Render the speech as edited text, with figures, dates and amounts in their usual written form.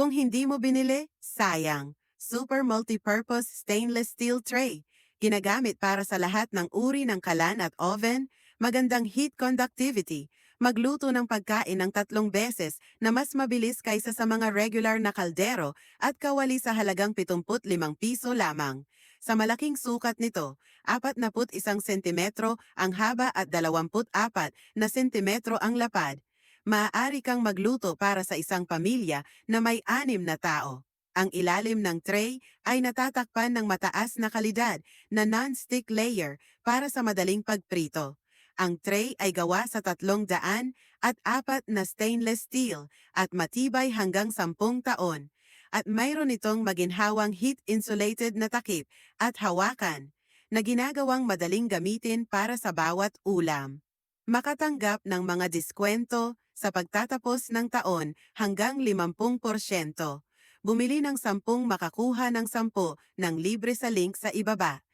Kung hindi mo binili, sayang. Super multi-purpose stainless steel tray. Ginagamit para sa lahat ng uri ng kalan at oven, magandang heat conductivity, magluto ng pagkain ng 3 beses na mas mabilis kaysa sa mga regular na kaldero at kawali sa halagang 75 piso lamang. Sa malaking sukat nito, 41 sentimetro ang haba at 24 na sentimetro ang lapad. Maaari kang magluto para sa isang pamilya na may 6 na tao. Ang ilalim ng tray ay natatakpan ng mataas na kalidad na non-stick layer para sa madaling pagprito. Ang tray ay gawa sa 304 na stainless steel at matibay hanggang 10 taon. At mayroon itong maginhawang heat-insulated na takip at hawakan na ginagawang madaling gamitin para sa bawat ulam. Makatanggap ng mga diskwento sa pagtatapos ng taon hanggang 50%. Bumili ng 10 makakuha ng 10 ng libre sa link sa ibaba.